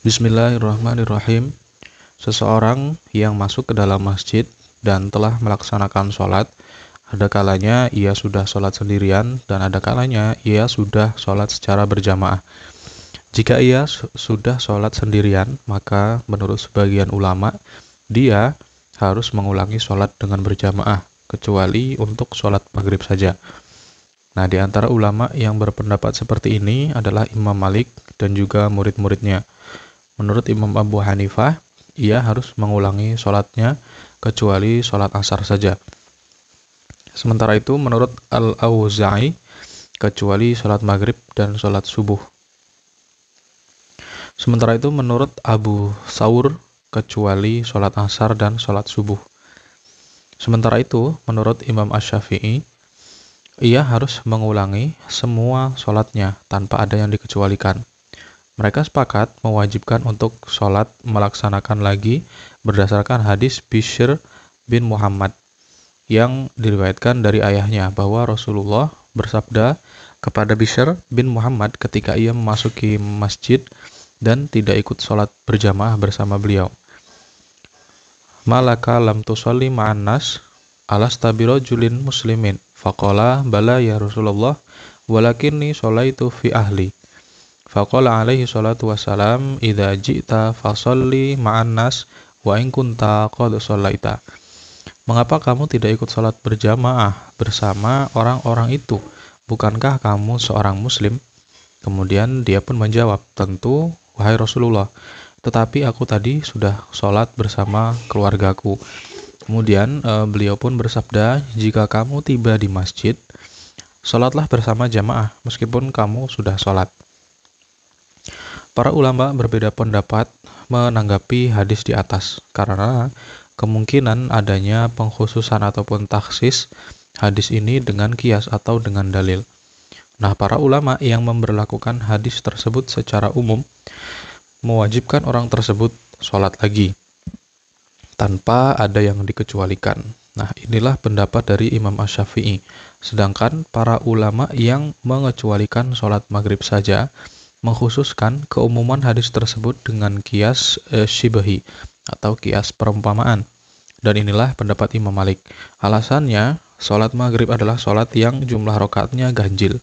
Bismillahirrahmanirrahim. Seseorang yang masuk ke dalam masjid dan telah melaksanakan sholat, ada kalanya ia sudah sholat sendirian dan ada kalanya ia sudah sholat secara berjamaah. Jika ia sudah sholat sendirian, maka menurut sebagian ulama, dia harus mengulangi sholat dengan berjamaah, kecuali untuk sholat maghrib saja. Nah, di antara ulama yang berpendapat seperti ini adalah Imam Malik dan juga murid-muridnya. Menurut Imam Abu Hanifah, ia harus mengulangi sholatnya kecuali sholat asar saja. Sementara itu, menurut Al-Auza'i, kecuali sholat maghrib dan sholat subuh. Sementara itu, menurut Abu Thawr, kecuali sholat asar dan sholat subuh. Sementara itu, menurut Imam Asy-Syafi'i, ia harus mengulangi semua sholatnya tanpa ada yang dikecualikan. Mereka sepakat mewajibkan untuk sholat melaksanakan lagi berdasarkan hadis Bishr bin Muhammad yang diriwayatkan dari ayahnya bahwa Rasulullah bersabda kepada Bishr bin Muhammad ketika ia memasuki masjid dan tidak ikut sholat berjamaah bersama beliau. Malaka lam tusalli ma'an nas alastabirojulin muslimin faqala bala ya Rasulullah walakinni sholaitu fi ahli. Faqala alaihi salatu wassalam idza ji'ta fasalli ma'an nas wa in kunta qad shallaita. Mengapa kamu tidak ikut salat berjamaah bersama orang-orang itu? Bukankah kamu seorang muslim? Kemudian dia pun menjawab, tentu wahai Rasulullah, tetapi aku tadi sudah salat bersama keluargaku. Kemudian beliau pun bersabda, jika kamu tiba di masjid, salatlah bersama jamaah meskipun kamu sudah salat. Para ulama berbeda pendapat menanggapi hadis di atas karena kemungkinan adanya pengkhususan ataupun taksis hadis ini dengan qiyas atau dengan dalil. Nah, para ulama yang memberlakukan hadis tersebut secara umum mewajibkan orang tersebut sholat lagi tanpa ada yang dikecualikan. Nah, inilah pendapat dari Imam Asy-Syafi'i. Sedangkan para ulama yang mengecualikan sholat maghrib saja mengkhususkan keumuman hadis tersebut dengan qiyas syibhi atau qiyas perumpamaan. Dan inilah pendapat Imam Malik. Alasannya, sholat maghrib adalah sholat yang jumlah rakaatnya ganjil.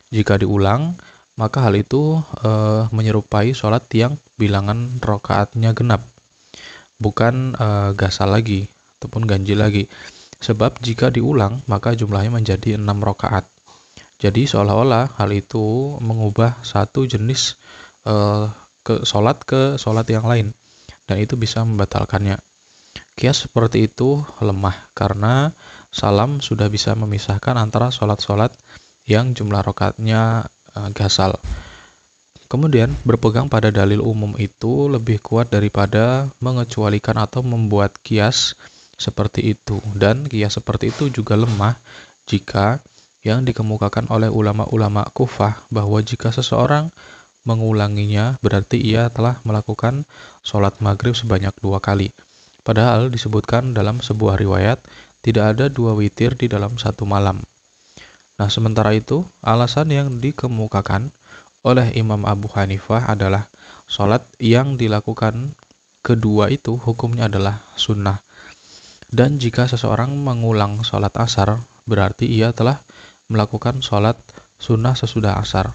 Jika diulang, maka hal itu menyerupai sholat yang bilangan rakaatnya genap, bukan gasal lagi ataupun ganjil lagi. Sebab jika diulang, maka jumlahnya menjadi 6 rakaat. Jadi seolah-olah hal itu mengubah satu jenis sholat ke sholat yang lain, dan itu bisa membatalkannya. Qiyas seperti itu lemah karena salam sudah bisa memisahkan antara sholat-sholat yang jumlah rakaatnya gasal. Kemudian berpegang pada dalil umum itu lebih kuat daripada mengecualikan atau membuat qiyas seperti itu, dan qiyas seperti itu juga lemah jika yang dikemukakan oleh ulama-ulama Kufah bahwa jika seseorang mengulanginya berarti ia telah melakukan sholat maghrib sebanyak 2 kali. Padahal disebutkan dalam sebuah riwayat tidak ada 2 witir di dalam satu malam. Nah, sementara itu alasan yang dikemukakan oleh Imam Abu Hanifah adalah sholat yang dilakukan kedua itu hukumnya adalah sunnah. Dan jika seseorang mengulang sholat asar berarti ia telah melakukan sholat sunnah sesudah asar.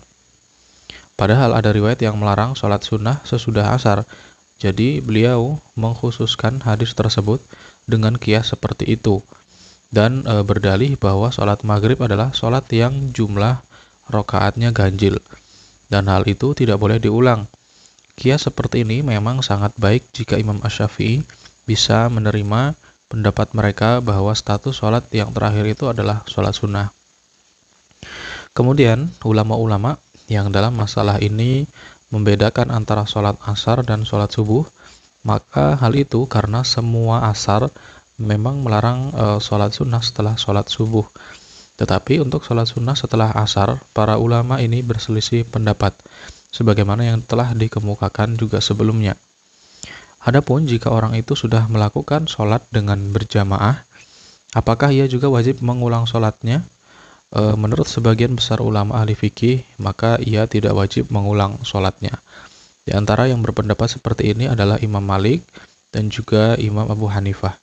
Padahal ada riwayat yang melarang sholat sunnah sesudah asar. Jadi beliau mengkhususkan hadis tersebut dengan qiyas seperti itu. Dan berdalih bahwa sholat maghrib adalah sholat yang jumlah rakaatnya ganjil. Dan hal itu tidak boleh diulang. Qiyas seperti ini memang sangat baik jika Imam Asy-Syafi'i bisa menerima pendapat mereka bahwa status sholat yang terakhir itu adalah sholat sunnah. Kemudian, ulama-ulama yang dalam masalah ini membedakan antara sholat asar dan sholat subuh, maka hal itu karena semua asar memang melarang sholat sunnah setelah sholat subuh. Tetapi untuk sholat sunnah setelah asar, para ulama ini berselisih pendapat, sebagaimana yang telah dikemukakan juga sebelumnya. Adapun jika orang itu sudah melakukan sholat dengan berjamaah, apakah ia juga wajib mengulang sholatnya? Menurut sebagian besar ulama ahli fikih, maka ia tidak wajib mengulang sholatnya. Di antara yang berpendapat seperti ini adalah Imam Malik dan juga Imam Abu Hanifah.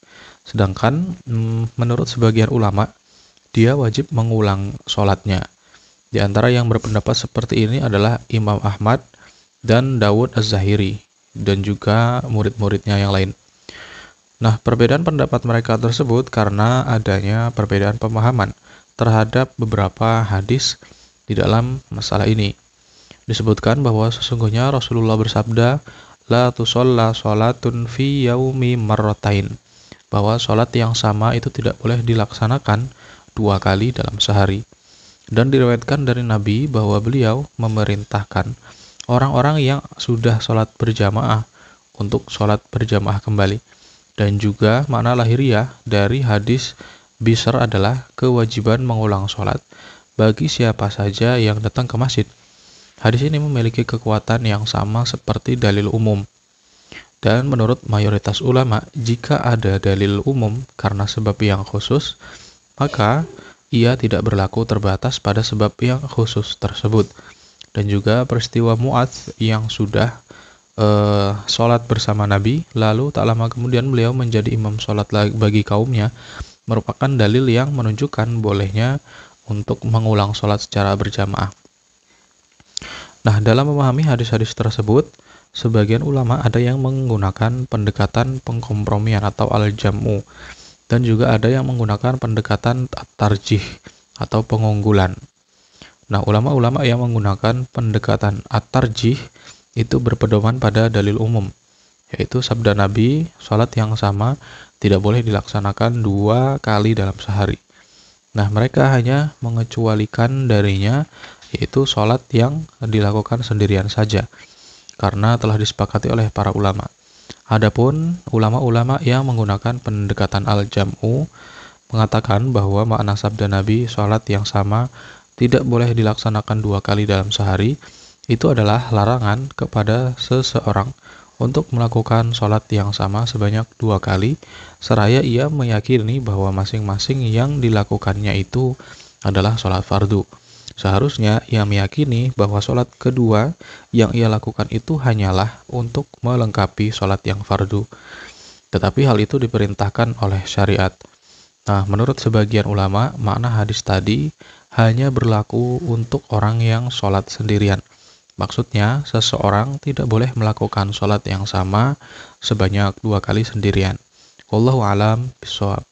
Sedangkan menurut sebagian ulama, dia wajib mengulang sholatnya. Di antara yang berpendapat seperti ini adalah Imam Ahmad dan Dawud Az-Zahiri, dan juga murid-muridnya yang lain. Nah, perbedaan pendapat mereka tersebut karena adanya perbedaan pemahaman terhadap beberapa hadis di dalam masalah ini. Disebutkan bahwa sesungguhnya Rasulullah bersabda, La tusalla sholatun fi yaumi marratain, bahwa sholat yang sama itu tidak boleh dilaksanakan 2 kali dalam sehari. Dan diriwayatkan dari Nabi bahwa beliau memerintahkan orang-orang yang sudah sholat berjamaah untuk sholat berjamaah kembali. Dan juga makna lahiriah dari hadis Bishr adalah kewajiban mengulang sholat bagi siapa saja yang datang ke masjid. Hadis ini memiliki kekuatan yang sama seperti dalil umum. Dan menurut mayoritas ulama, jika ada dalil umum karena sebab yang khusus, maka ia tidak berlaku terbatas pada sebab yang khusus tersebut. Dan juga peristiwa Mu'adz yang sudah sholat bersama Nabi, lalu tak lama kemudian beliau menjadi imam sholat bagi kaumnya, merupakan dalil yang menunjukkan bolehnya untuk mengulang sholat secara berjamaah. Nah, dalam memahami hadis-hadis tersebut, sebagian ulama ada yang menggunakan pendekatan pengkompromian atau al-jam'u, dan juga ada yang menggunakan pendekatan at-tarjih atau pengunggulan. Nah, ulama-ulama yang menggunakan pendekatan at-tarjih itu berpedoman pada dalil umum, yaitu sabda Nabi, sholat yang sama tidak boleh dilaksanakan 2 kali dalam sehari. Nah, mereka hanya mengecualikan darinya, yaitu sholat yang dilakukan sendirian saja, karena telah disepakati oleh para ulama. Adapun ulama-ulama yang menggunakan pendekatan al-jam'u mengatakan bahwa makna sabda Nabi, sholat yang sama tidak boleh dilaksanakan 2 kali dalam sehari, itu adalah larangan kepada seseorang untuk melakukan sholat yang sama sebanyak 2 kali, seraya ia meyakini bahwa masing-masing yang dilakukannya itu adalah sholat fardu. Seharusnya ia meyakini bahwa sholat kedua yang ia lakukan itu hanyalah untuk melengkapi sholat yang fardu. Tetapi hal itu diperintahkan oleh syariat. Nah, menurut sebagian ulama, makna hadis tadi hanya berlaku untuk orang yang sholat sendirian. Maksudnya, seseorang tidak boleh melakukan sholat yang sama sebanyak 2 kali sendirian. Wallahu a'lam bishawab.